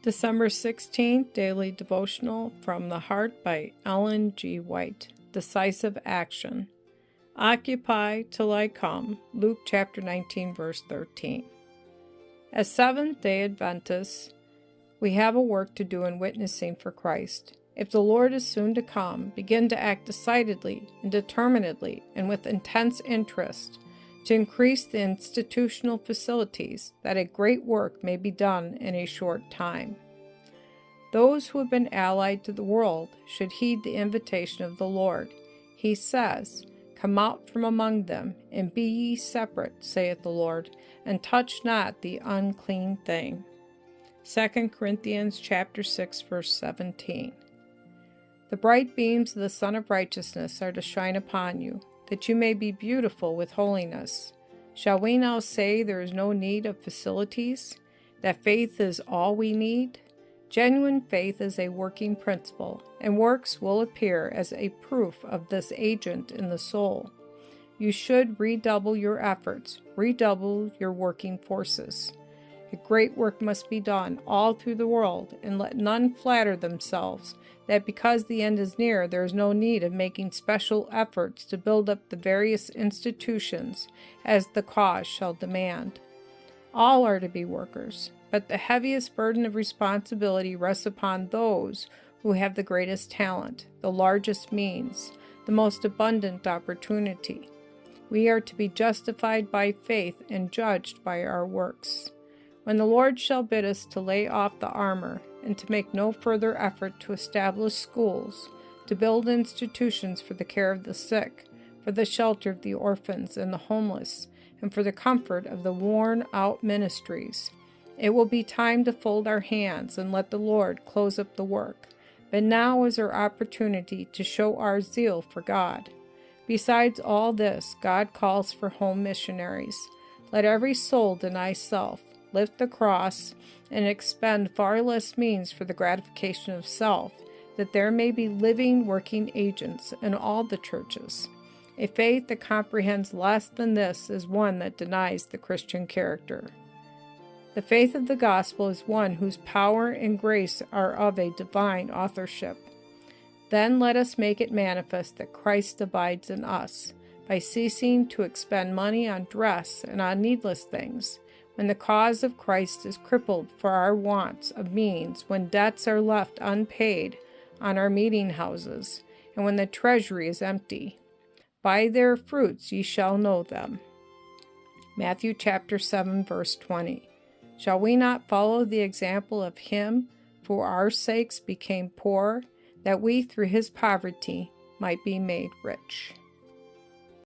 December 16th, Daily Devotional from the Heart by Ellen G. White. Decisive Action. Occupy till I come. Luke chapter 19, verse 13. As Seventh-day Adventists, we have a work to do in witnessing for Christ. If the Lord is soon to come, begin to act decidedly and determinedly and with intense interest to increase the institutional facilities that a great work may be done in a short time. Those who have been allied to the world should heed the invitation of the Lord. He says, "Come out from among them, and be ye separate, saith the Lord, and touch not the unclean thing." 2 Corinthians chapter 6, verse 17. The bright beams of the Sun of Righteousness are to shine upon you, that you may be beautiful with holiness. Shall we now say there is no need of facilities, that faith is all we need? Genuine faith is a working principle, and works will appear as a proof of this agent in the soul. You should redouble your efforts, redouble your working forces. A great work must be done all through the world, and let none flatter themselves that because the end is near, there is no need of making special efforts to build up the various institutions as the cause shall demand. All are to be workers, but the heaviest burden of responsibility rests upon those who have the greatest talent, the largest means, the most abundant opportunity. We are to be justified by faith and judged by our works. When the Lord shall bid us to lay off the armor and to make no further effort to establish schools, to build institutions for the care of the sick, for the shelter of the orphans and the homeless, and for the comfort of the worn-out ministries, it will be time to fold our hands and let the Lord close up the work. But now is our opportunity to show our zeal for God. Besides all this, God calls for home missionaries. Let every soul deny self, lift the cross, and expend far less means for the gratification of self, that there may be living, working agents in all the churches. A faith that comprehends less than this is one that denies the Christian character. The faith of the gospel is one whose power and grace are of a divine authorship. Then let us make it manifest that Christ abides in us, by ceasing to expend money on dress and on needless things, when the cause of Christ is crippled for our wants of means, when debts are left unpaid on our meeting houses, and when the treasury is empty. By their fruits ye shall know them. Matthew chapter 7, verse 20. Shall we not follow the example of him who for our sakes became poor, that we through his poverty might be made rich?